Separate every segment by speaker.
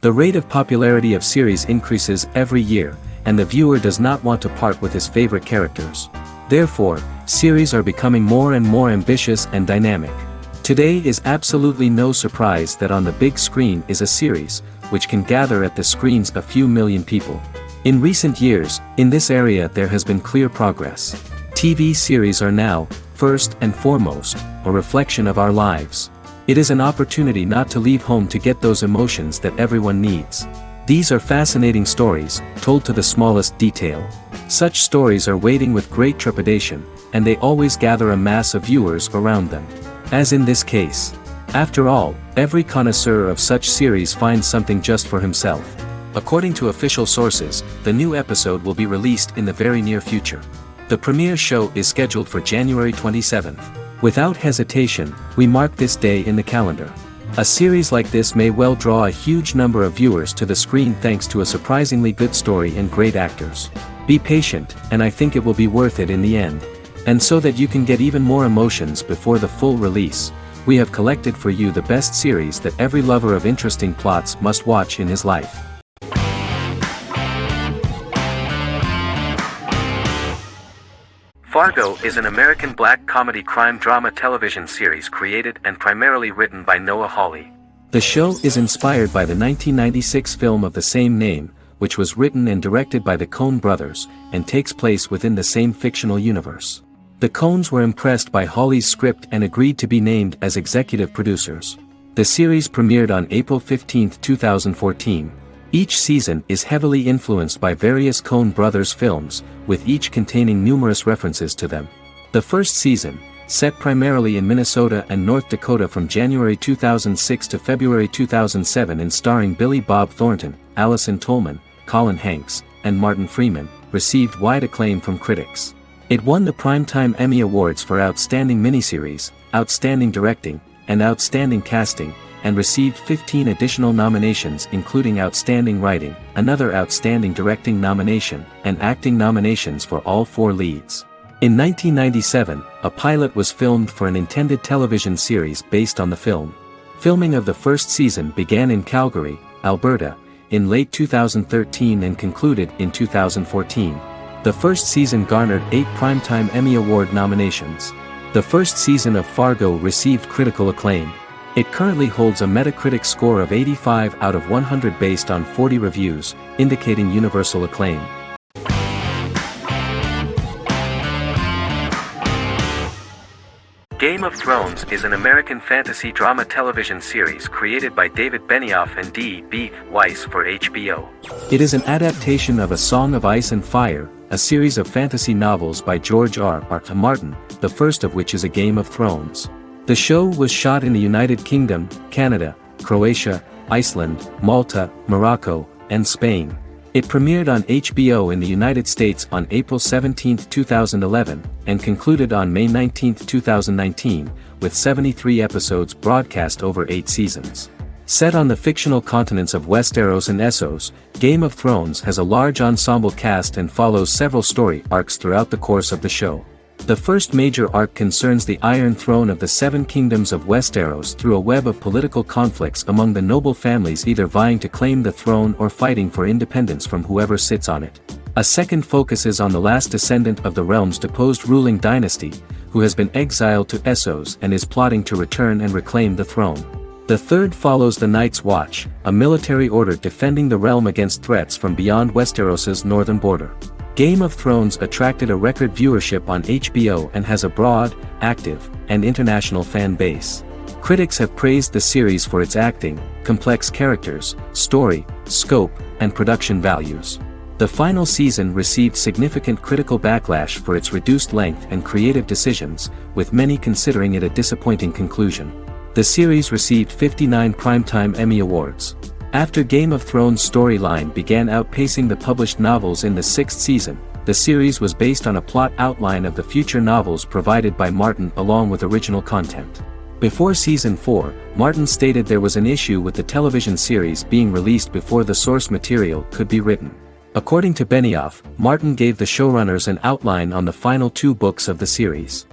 Speaker 1: The rate of popularity of series increases every year, and the viewer does not want to part with his favorite characters. Therefore, series are becoming more and more ambitious and dynamic. Today is absolutely no surprise that on the big screen is a series, which can gather at the screens a few million people. In recent years, in this area there has been clear progress. TV series are now, first and foremost, a reflection of our lives. It is an opportunity not to leave home to get those emotions that everyone needs. These are fascinating stories, told to the smallest detail. Such stories are waiting with great trepidation, and they always gather a mass of viewers around them. As in this case. After all, every connoisseur of such series finds something just for himself. According to official sources, the new episode will be released in the very near future. The premiere show is scheduled for January 27th. Without hesitation, we mark this day in the calendar. A series like this may well draw a huge number of viewers to the screen thanks to a surprisingly good story and great actors. Be patient, and I think it will be worth it in the end. And so that you can get even more emotions before the full release, we have collected for you the best series that every lover of interesting plots must watch in his life. Fargo is an American black comedy crime drama television series created and primarily written by Noah Hawley. The show is inspired by the 1996 film of the same name, which was written and directed by the Coen brothers, and takes place within the same fictional universe. The Coens were impressed by Hawley's script and agreed to be named as executive producers. The series premiered on April 15, 2014. Each season is heavily influenced by various Coen brothers films, with each containing numerous references to them. The first season, set primarily in Minnesota and North Dakota from January 2006 to February 2007 and starring Billy Bob Thornton, Allison Tolman, Colin Hanks, and Martin Freeman, received wide acclaim from critics. It won the Primetime Emmy Awards for Outstanding Miniseries, Outstanding Directing, and Outstanding Casting, and received 15 additional nominations including Outstanding Writing, another Outstanding Directing nomination, and acting nominations for all 4 leads. In 1997, a pilot was filmed for an intended television series based on the film. Filming of the first season began in Calgary, Alberta, in late 2013 and concluded in 2014. The first season garnered 8 Primetime Emmy Award nominations. The first season of Fargo received critical acclaim. It currently holds a Metacritic score of 85 out of 100 based on 40 reviews, indicating universal acclaim. Game of Thrones is an American fantasy drama television series created by David Benioff and D.B. Weiss for HBO. It is an adaptation of A Song of Ice and Fire, a series of fantasy novels by George R.R. Martin, the first of which is A Game of Thrones. The show was shot in the United Kingdom, Canada, Croatia, Iceland, Malta, Morocco, and Spain. It premiered on HBO in the United States on April 17, 2011, and concluded on May 19, 2019, with 73 episodes broadcast over 8 seasons. Set on the fictional continents of Westeros and Essos, Game of Thrones has a large ensemble cast and follows several story arcs throughout the course of the show. The first major arc concerns the Iron Throne of the 7 Kingdoms of Westeros through a web of political conflicts among the noble families either vying to claim the throne or fighting for independence from whoever sits on it. A second focuses on the last descendant of the realm's deposed ruling dynasty, who has been exiled to Essos and is plotting to return and reclaim the throne. The third follows the Night's Watch, a military order defending the realm against threats from beyond Westeros's northern border. Game of Thrones attracted a record viewership on HBO and has a broad, active, and international fan base. Critics have praised the series for its acting, complex characters, story, scope, and production values. The final season received significant critical backlash for its reduced length and creative decisions, with many considering it a disappointing conclusion. The series received 59 Primetime Emmy Awards. After Game of Thrones' storyline began outpacing the published novels in the 6th season, the series was based on a plot outline of the future novels provided by Martin along with original content. Before Season 4, Martin stated there was an issue with the television series being released before the source material could be written. According to Benioff, Martin gave the showrunners an outline on the final 2 books of the series.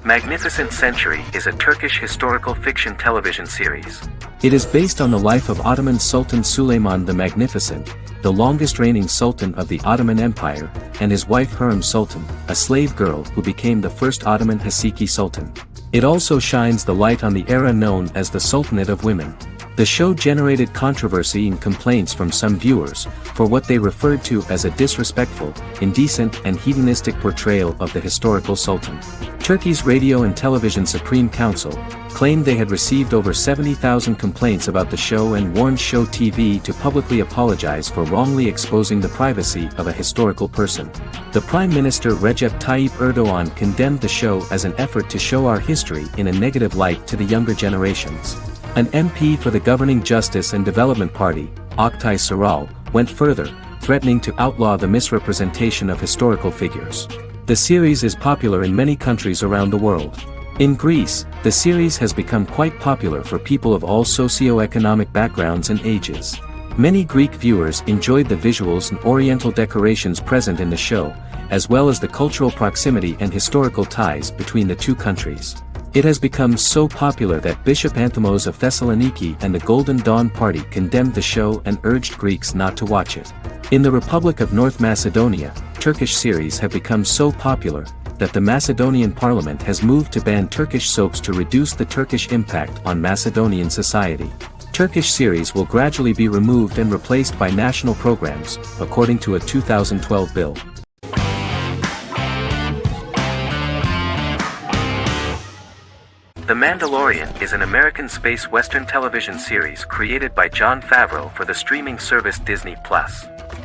Speaker 1: Magnificent Century is a Turkish historical fiction television series. It is based on the life of Ottoman Sultan Süleyman the Magnificent, the longest-reigning sultan of the Ottoman Empire, and his wife Hürrem Sultan, a slave girl who became the first Ottoman Haseki Sultan. It also shines the light on the era known as the Sultanate of Women. The show generated controversy and complaints from some viewers, for what they referred to as a disrespectful, indecent and hedonistic portrayal of the historical sultan. Turkey's Radio and Television Supreme Council claimed they had received over 70,000 complaints about the show and warned Show TV to publicly apologize for wrongly exposing the privacy of a historical person. The Prime Minister Recep Tayyip Erdogan condemned the show as an effort to show our history in a negative light to the younger generations. An MP for the governing Justice and Development Party, Oktay Saral, went further, threatening to outlaw the misrepresentation of historical figures. The series is popular in many countries around the world. In Greece, the series has become quite popular for people of all socio-economic backgrounds and ages. Many Greek viewers enjoyed the visuals and oriental decorations present in the show, as well as the cultural proximity and historical ties between the two countries. It has become so popular that Bishop Anthemos of Thessaloniki and the Golden Dawn Party condemned the show and urged Greeks not to watch it. In the Republic of North Macedonia, Turkish series have become so popular that the Macedonian parliament has moved to ban Turkish soaps to reduce the Turkish impact on Macedonian society. Turkish series will gradually be removed and replaced by national programs, according to a 2012 bill. The Mandalorian is an American space western television series created by Jon Favreau for the streaming service Disney+.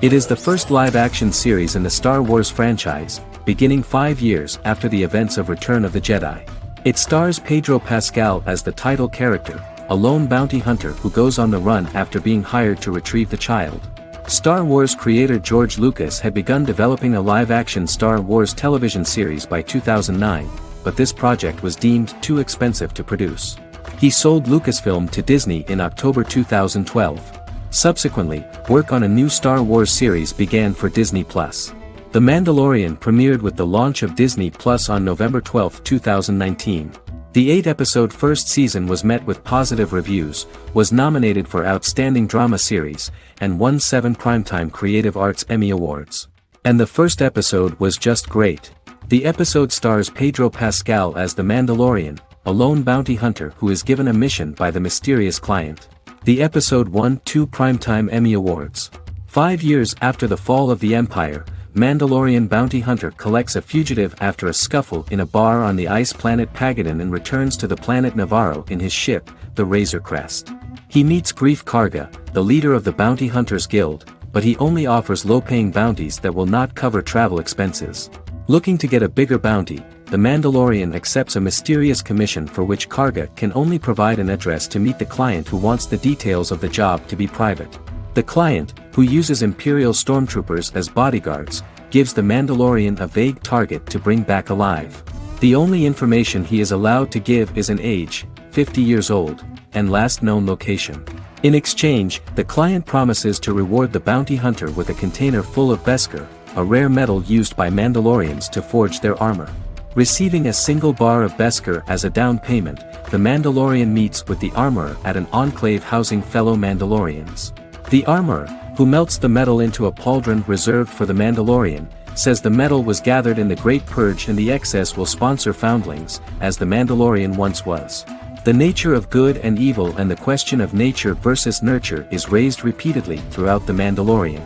Speaker 1: It is the first live-action series in the Star Wars franchise, beginning 5 years after the events of Return of the Jedi. It stars Pedro Pascal as the title character, a lone bounty hunter who goes on the run after being hired to retrieve the child. Star Wars creator George Lucas had begun developing a live-action Star Wars television series by 2009, but this project was deemed too expensive to produce. He sold Lucasfilm to Disney in October 2012. Subsequently, work on a new Star Wars series began for Disney+. The Mandalorian premiered with the launch of Disney+ on November 12, 2019. The 8-episode first season was met with positive reviews, was nominated for Outstanding Drama Series, and won 7 Primetime Creative Arts Emmy Awards. And the first episode was just great. The episode stars Pedro Pascal as the Mandalorian, a lone bounty hunter who is given a mission by the mysterious client. The episode won 2 Primetime Emmy Awards. 5 years after the fall of the Empire, Mandalorian bounty hunter collects a fugitive after a scuffle in a bar on the ice planet Pagadan and returns to the planet Navarro in his ship, the Razor Crest. He meets Grief Karga, the leader of the Bounty Hunters Guild, but he only offers low-paying bounties that will not cover travel expenses. Looking to get a bigger bounty, the Mandalorian accepts a mysterious commission for which Karga can only provide an address to meet the client who wants the details of the job to be private. The client, who uses Imperial stormtroopers as bodyguards, gives the Mandalorian a vague target to bring back alive. The only information he is allowed to give is an age, 50 years old, and last known location. In exchange, the client promises to reward the bounty hunter with a container full of Beskar, a rare metal used by Mandalorians to forge their armor. Receiving a single bar of Beskar as a down payment, the Mandalorian meets with the armorer at an enclave housing fellow Mandalorians. The armorer, who melts the metal into a pauldron reserved for the Mandalorian, says the metal was gathered in the Great Purge and the excess will sponsor foundlings, as the Mandalorian once was. The nature of good and evil and the question of nature versus nurture is raised repeatedly throughout the Mandalorian.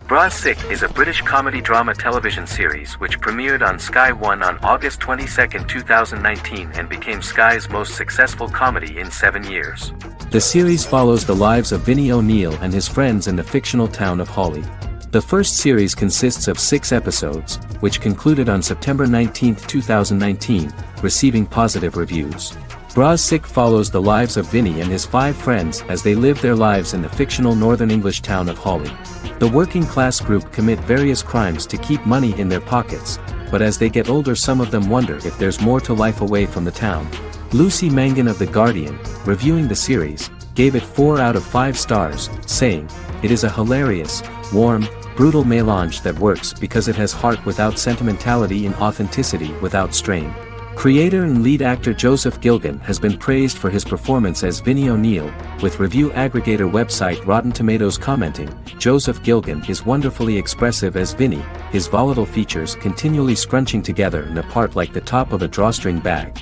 Speaker 1: Bra Sick is a British comedy drama television series which premiered on Sky One on August 22, 2019 and became Sky's most successful comedy in 7 years. The series follows the lives of Vinnie O'Neill and his friends in the fictional town of Hawley. The first series consists of 6 episodes, which concluded on September 19, 2019, receiving positive reviews. Bra Sick follows the lives of Vinnie and his 5 friends as they live their lives in the fictional Northern English town of Hawley. The working class group commit various crimes to keep money in their pockets, but as they get older some of them wonder if there's more to life away from the town. Lucy Mangan of The Guardian, reviewing the series, gave it 4 out of 5 stars, saying, "It is a hilarious, warm, brutal melange that works because it has heart without sentimentality and authenticity without strain. Creator and lead actor Joseph Gilgun has been praised for his performance as Vinny O'Neill, with review aggregator website Rotten Tomatoes commenting, "Joseph Gilgun is wonderfully expressive as Vinny, his volatile features continually scrunching together and apart like the top of a drawstring bag."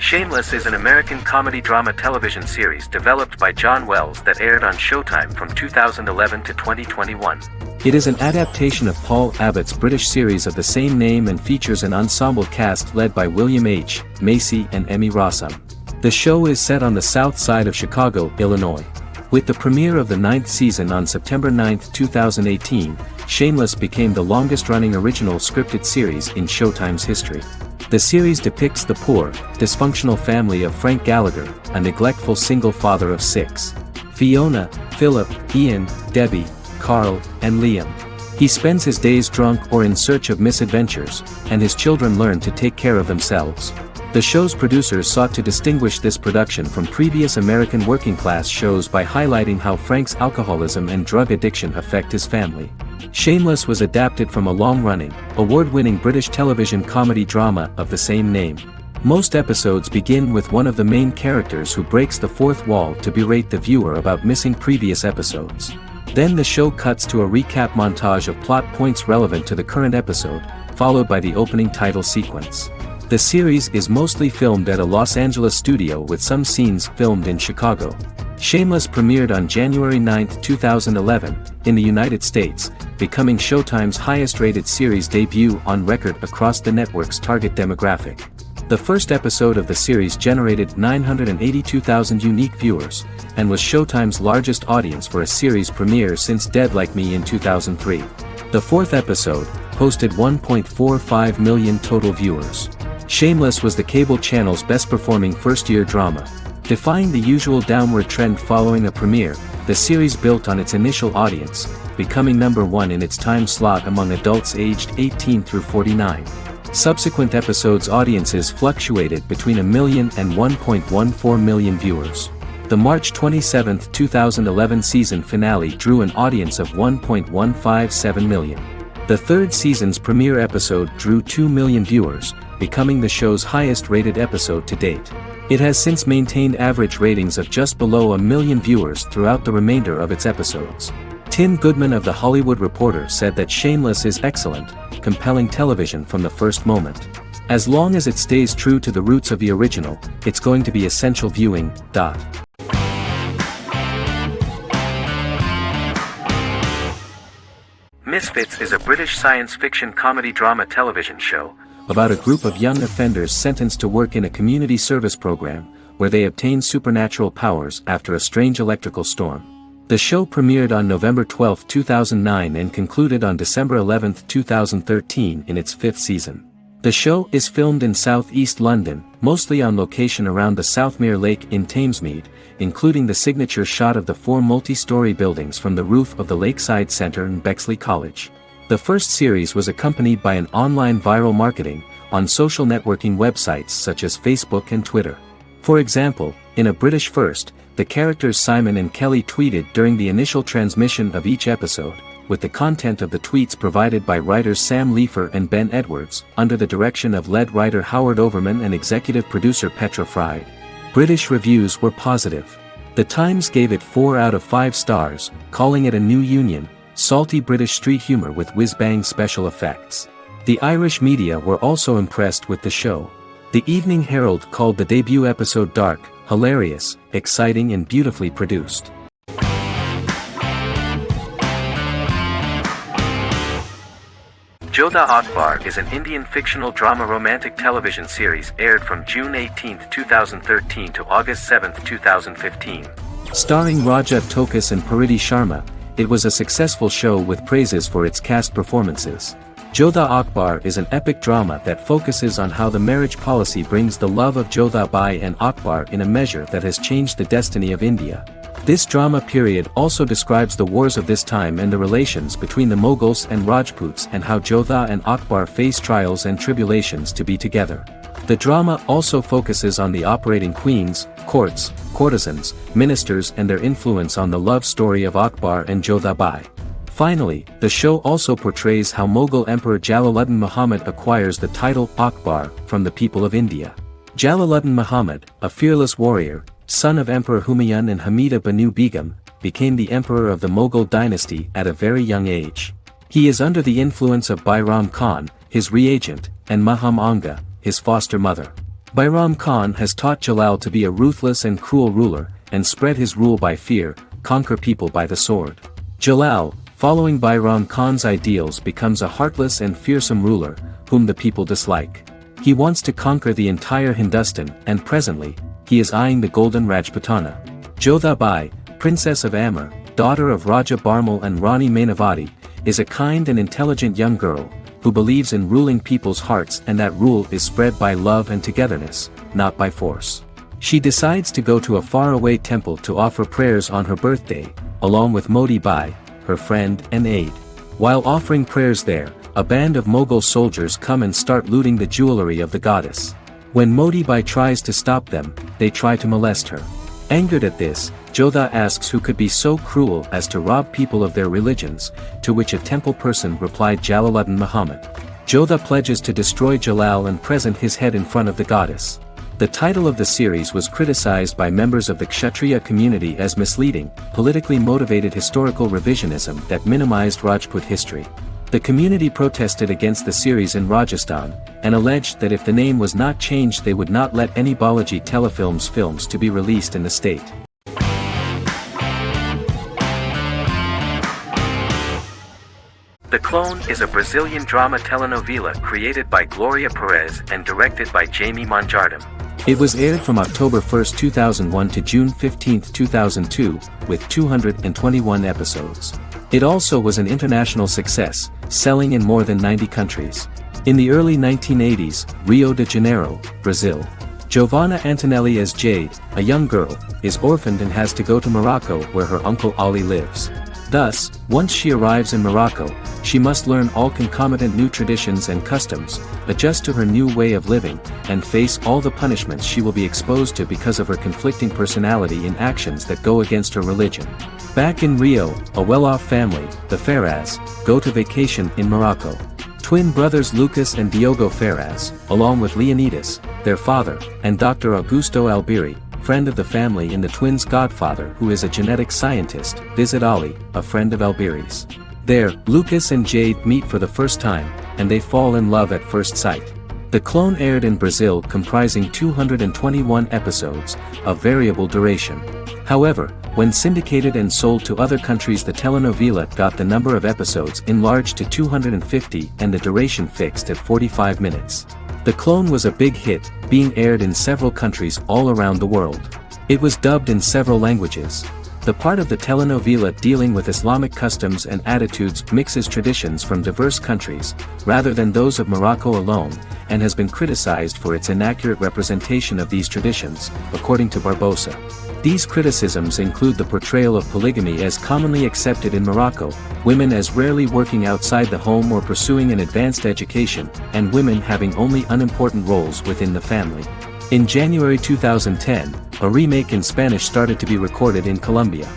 Speaker 1: Shameless is an American comedy drama television series developed by John Wells that aired on Showtime from 2011 to 2021. It is an adaptation of Paul Abbott's British series of the same name and features an ensemble cast led by William H. Macy and Emmy Rossum. The show is set on the south side of Chicago, Illinois. With the premiere of the 9th season on September 9, 2018, Shameless became the longest-running original scripted series in Showtime's history. The series depicts the poor, dysfunctional family of Frank Gallagher, a neglectful single father of 6. Fiona, Philip, Ian, Debbie, Carl, and Liam. He spends his days drunk or in search of misadventures, and his children learn to take care of themselves. The show's producers sought to distinguish this production from previous American working-class shows by highlighting how Frank's alcoholism and drug addiction affect his family. Shameless was adapted from a long-running, award-winning British television comedy drama of the same name. Most episodes begin with one of the main characters who breaks the fourth wall to berate the viewer about missing previous episodes. Then the show cuts to a recap montage of plot points relevant to the current episode, followed by the opening title sequence. The series is mostly filmed at a Los Angeles studio with some scenes filmed in Chicago. Shameless premiered on January 9, 2011, in the United States, becoming Showtime's highest-rated series debut on record across the network's target demographic. The first episode of the series generated 982,000 unique viewers, and was Showtime's largest audience for a series premiere since Dead Like Me in 2003. The fourth episode posted 1.45 million total viewers. Shameless was the cable channel's best-performing first-year drama. Defying the usual downward trend following a premiere, the series built on its initial audience, becoming #1 in its time slot among adults aged 18 through 49. Subsequent episodes' audiences fluctuated between 1 million and 1.14 million viewers. The March 27, 2011 season finale drew an audience of 1.157 million. The third season's premiere episode drew 2 million viewers, becoming the show's highest-rated episode to date. It has since maintained average ratings of just below 1 million viewers throughout the remainder of its episodes. Tim Goodman of The Hollywood Reporter said that Shameless is excellent, compelling television from the first moment. As long as it stays true to the roots of the original, it's going to be essential viewing. Misfits is a British science fiction comedy drama television show about a group of young offenders sentenced to work in a community service program, where they obtain supernatural powers after a strange electrical storm. The show premiered on November 12, 2009 and concluded on December 11, 2013 in its 5th season. The show is filmed in southeast London, mostly on location around the Southmere Lake in Thamesmead, including the signature shot of the 4 multi-story buildings from the roof of the Lakeside Centre and Bexley College. The first series was accompanied by an online viral marketing on social networking websites such as Facebook and Twitter. For example, in a British first, the characters Simon and Kelly tweeted during the initial transmission of each episode, with the content of the tweets provided by writers Sam Leifer and Ben Edwards, under the direction of lead writer Howard Overman and executive producer Petra Fried. British reviews were positive. The Times gave it 4 out of 5 stars, calling it a new union, salty British street humor with whiz-bang special effects. The Irish media were also impressed with the show. The Evening Herald called the debut episode dark, hilarious, exciting and beautifully produced. Jodha Akbar is an Indian fictional drama romantic television series aired from June 18, 2013 to August 7, 2015. Starring Raja Tokas and Pariti Sharma, it was a successful show with praises for its cast performances. Jodha Akbar is an epic drama that focuses on how the marriage policy brings the love of Jodha Bai and Akbar in a measure that has changed the destiny of India. This drama period also describes the wars of this time and the relations between the Mughals and Rajputs and how Jodha and Akbar face trials and tribulations to be together. The drama also focuses on the operating queens, courts, courtesans, ministers and their influence on the love story of Akbar and Jodhabai. Finally, the show also portrays how Mughal Emperor Jalaluddin Muhammad acquires the title Akbar from the people of India. Jalaluddin Muhammad, a fearless warrior, son of Emperor Humayun and Hamida Banu Begum, became the emperor of the Mughal dynasty at a very young age. He is under the influence of Bairam Khan, his reagent, and Maham Anga, his foster mother. Bairam Khan has taught Jalal to be a ruthless and cruel ruler, and spread his rule by fear, conquer people by the sword. Jalal, following Bairam Khan's ideals, becomes a heartless and fearsome ruler, whom the people dislike. He wants to conquer the entire Hindustan, and presently, he is eyeing the golden Rajputana. Jodhabai, Princess of Amber, daughter of Raja Barmal and Rani Mainavati, is a kind and intelligent young girl, who believes in ruling people's hearts and that rule is spread by love and togetherness, not by force. She decides to go to a faraway temple to offer prayers on her birthday, along with Modi Bai, her friend and aide. While offering prayers there, a band of Mughal soldiers come and start looting the jewelry of the goddess. When Modi Bai tries to stop them, they try to molest her. Angered at this, Jodha asks who could be so cruel as to rob people of their religions, to which a temple person replied Jalaluddin Muhammad. Jodha pledges to destroy Jalal and present his head in front of the goddess. The title of the series was criticized by members of the Kshatriya community as misleading, politically motivated historical revisionism that minimized Rajput history. The community protested against the series in Rajasthan, and alleged that if the name was not changed they would not let any Balaji Telefilms films to be released in the state. The Clone is a Brazilian drama telenovela created by Gloria Perez and directed by Jamie Monjardim. It was aired from October 1, 2001 to June 15, 2002, with 221 episodes. It also was an international success, selling in more than 90 countries. In the early 1980s, Rio de Janeiro, Brazil. Giovanna Antonelli as Jade, a young girl, is orphaned and has to go to Morocco where her uncle Ali lives. Thus, once she arrives in Morocco, she must learn all concomitant new traditions and customs, adjust to her new way of living, and face all the punishments she will be exposed to because of her conflicting personality in actions that go against her religion. Back in Rio, a well-off family, the Ferraz, go to vacation in Morocco. Twin brothers Lucas and Diogo Ferraz, along with Leonidas, their father, and Dr. Augusto Albiri, friend of the family and the twins' godfather who is a genetic scientist, visit Ali, a friend of Albiri's. There, Lucas and Jade meet for the first time, and they fall in love at first sight. The Clone aired in Brazil comprising 221 episodes, of variable duration. However, when syndicated and sold to other countries the telenovela got the number of episodes enlarged to 250 and the duration fixed at 45 minutes. The Clone was a big hit, being aired in several countries all around the world. It was dubbed in several languages. The part of the telenovela dealing with Islamic customs and attitudes mixes traditions from diverse countries, rather than those of Morocco alone, and has been criticized for its inaccurate representation of these traditions, according to Barbosa. These criticisms include the portrayal of polygamy as commonly accepted in Morocco, women as rarely working outside the home or pursuing an advanced education, and women having only unimportant roles within the family. In January 2010, a remake in Spanish started to be recorded in Colombia.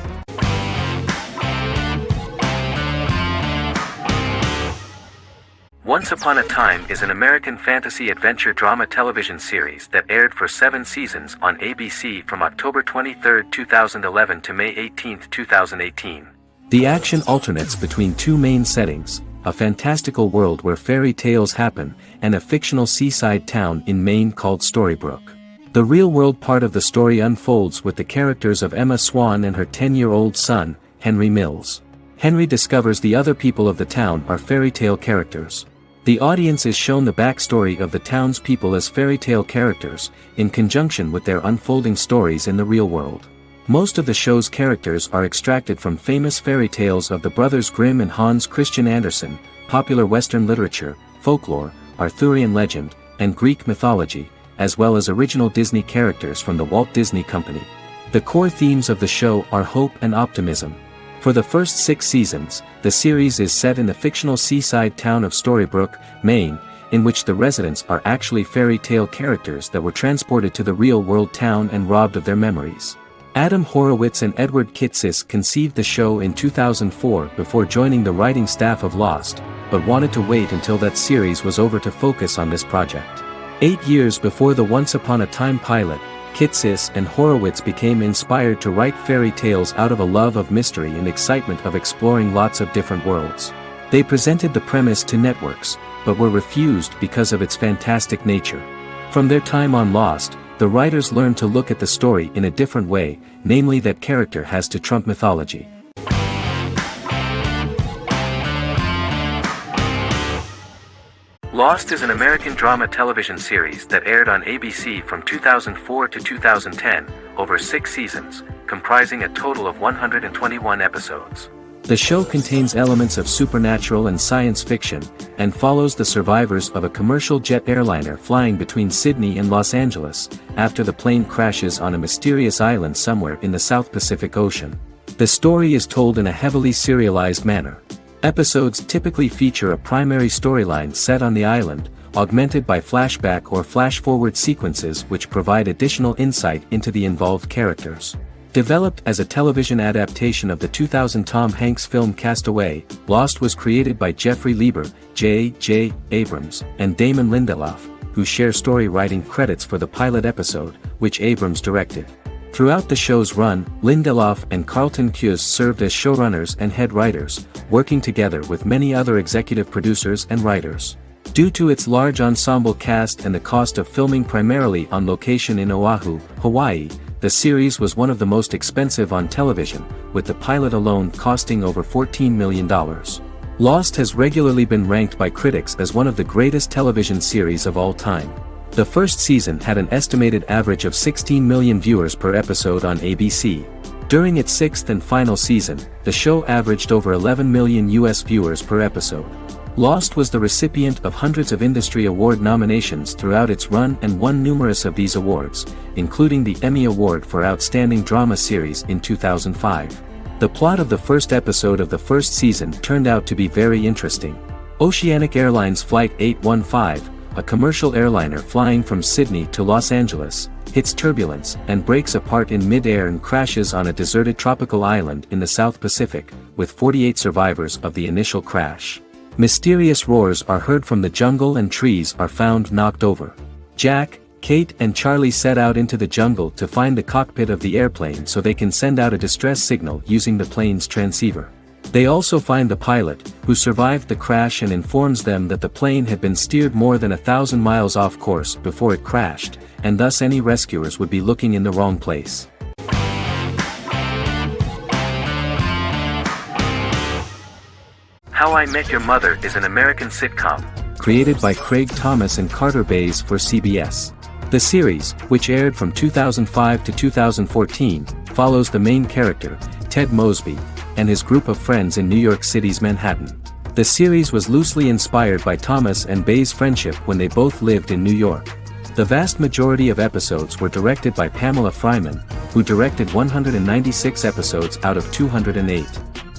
Speaker 1: Once Upon a Time is an American fantasy adventure drama television series that aired for 7 seasons on ABC from October 23, 2011 to May 18, 2018. The action alternates between two main settings, a fantastical world where fairy tales happen, and a fictional seaside town in Maine called Storybrooke. The real-world part of the story unfolds with the characters of Emma Swan and her 10-year-old son, Henry Mills. Henry discovers the other people of the town are fairy tale characters. The audience is shown the backstory of the town's people as fairy tale characters, in conjunction with their unfolding stories in the real world. Most of the show's characters are extracted from famous fairy tales of the Brothers Grimm and Hans Christian Andersen, popular Western literature, folklore, Arthurian legend, and Greek mythology, as well as original Disney characters from the Walt Disney Company. The core themes of the show are hope and optimism. For the first 6 seasons, the series is set in the fictional seaside town of Storybrooke, Maine, in which the residents are actually fairy tale characters that were transported to the real-world town and robbed of their memories. Adam Horowitz and Edward Kitsis conceived the show in 2004 before joining the writing staff of Lost, but wanted to wait until that series was over to focus on this project. 8 years before the Once Upon a Time pilot, Kitsis and Horowitz became inspired to write fairy tales out of a love of mystery and excitement of exploring lots of different worlds. They presented the premise to networks, but were refused because of its fantastic nature. From their time on Lost, the writers learned to look at the story in a different way, namely that character has to trump mythology. Lost is an American drama television series that aired on ABC from 2004 to 2010, over 6 seasons, comprising a total of 121 episodes. The show contains elements of supernatural and science fiction, and follows the survivors of a commercial jet airliner flying between Sydney and Los Angeles, after the plane crashes on a mysterious island somewhere in the South Pacific Ocean. The story is told in a heavily serialized manner. Episodes typically feature a primary storyline set on the island, augmented by flashback or flash-forward sequences which provide additional insight into the involved characters. Developed as a television adaptation of the 2000 Tom Hanks film Castaway, Lost was created by Jeffrey Lieber, J.J. Abrams, and Damon Lindelof, who share story writing credits for the pilot episode, which Abrams directed. Throughout the show's run, Lindelof and Carlton Cuse served as showrunners and head writers, working together with many other executive producers and writers. Due to its large ensemble cast and the cost of filming primarily on location in Oahu, Hawaii, the series was one of the most expensive on television, with the pilot alone costing over $14 million. Lost has regularly been ranked by critics as one of the greatest television series of all time. The first season had an estimated average of 16 million viewers per episode on ABC. During its 6th and final season, the show averaged over 11 million US viewers per episode. Lost was the recipient of hundreds of industry award nominations throughout its run and won numerous of these awards, including the Emmy Award for Outstanding Drama Series in 2005. The plot of the first episode of the first season turned out to be very interesting. Oceanic Airlines Flight 815, a commercial airliner flying from Sydney to Los Angeles, hits turbulence and breaks apart in mid-air and crashes on a deserted tropical island in the South Pacific, with 48 survivors of the initial crash. Mysterious roars are heard from the jungle and trees are found knocked over. Jack, Kate and Charlie set out into the jungle to find the cockpit of the airplane so they can send out a distress signal using the plane's transceiver. They also find the pilot, who survived the crash and informs them that the plane had been steered more than 1,000 miles off course before it crashed, and thus any rescuers would be looking in the wrong place. How I Met Your Mother is an American sitcom, created by Craig Thomas and Carter Bays for CBS. The series, which aired from 2005 to 2014, follows the main character, Ted Mosby, and his group of friends in New York City's Manhattan. The series was loosely inspired by Thomas and Bays' friendship when they both lived in New York. The vast majority of episodes were directed by Pamela Fryman, who directed 196 episodes out of 208.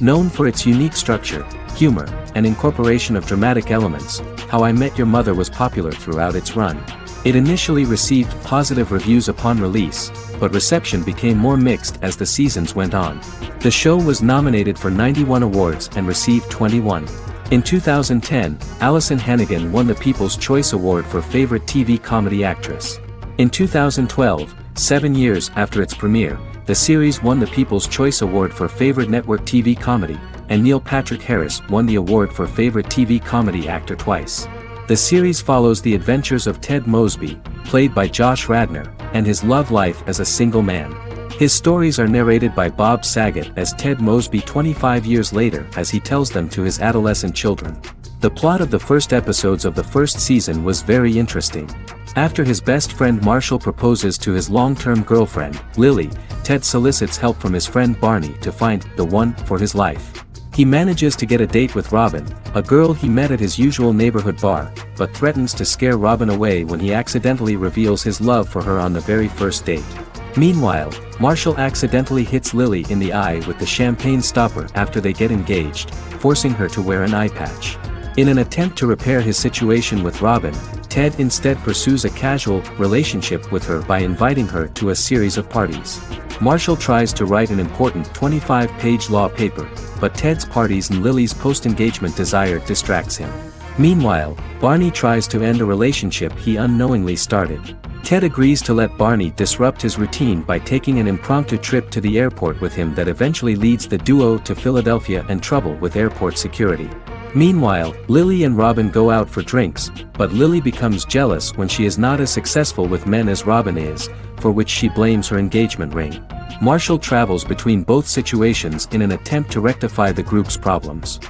Speaker 1: Known for its unique structure, humor, and incorporation of dramatic elements, How I Met Your Mother was popular throughout its run. It initially received positive reviews upon release, but reception became more mixed as the seasons went on. The show was nominated for 91 awards and received 21. In 2010, Allison Hannigan won the People's Choice Award for Favorite TV Comedy Actress. In 2012, 7 years after its premiere, the series won the People's Choice Award for Favorite Network TV Comedy, and Neil Patrick Harris won the award for Favorite TV Comedy Actor twice. The series follows the adventures of Ted Mosby, played by Josh Radnor, and his love life as a single man. His stories are narrated by Bob Saget as Ted Mosby 25 years later as he tells them to his adolescent children. The plot of the first episodes of the first season was very interesting. After his best friend Marshall proposes to his long-term girlfriend, Lily, Ted solicits help from his friend Barney to find the one for his life. He manages to get a date with Robin, a girl he met at his usual neighborhood bar, but threatens to scare Robin away when he accidentally reveals his love for her on the very first date. Meanwhile, Marshall accidentally hits Lily in the eye with the champagne stopper after they get engaged, forcing her to wear an eye patch. In an attempt to repair his situation with Robin, Ted instead pursues a casual relationship with her by inviting her to a series of parties. Marshall tries to write an important 25-page law paper, but Ted's parties and Lily's post-engagement desire distracts him. Meanwhile, Barney tries to end a relationship he unknowingly started. Ted agrees to let Barney disrupt his routine by taking an impromptu trip to the airport with him that eventually leads the duo to Philadelphia and trouble with airport security. Meanwhile, Lily and Robin go out for drinks, but Lily becomes jealous when she is not as successful with men as Robin is, for which she blames her engagement ring. Marshall travels between both situations in an attempt to rectify the group's problems.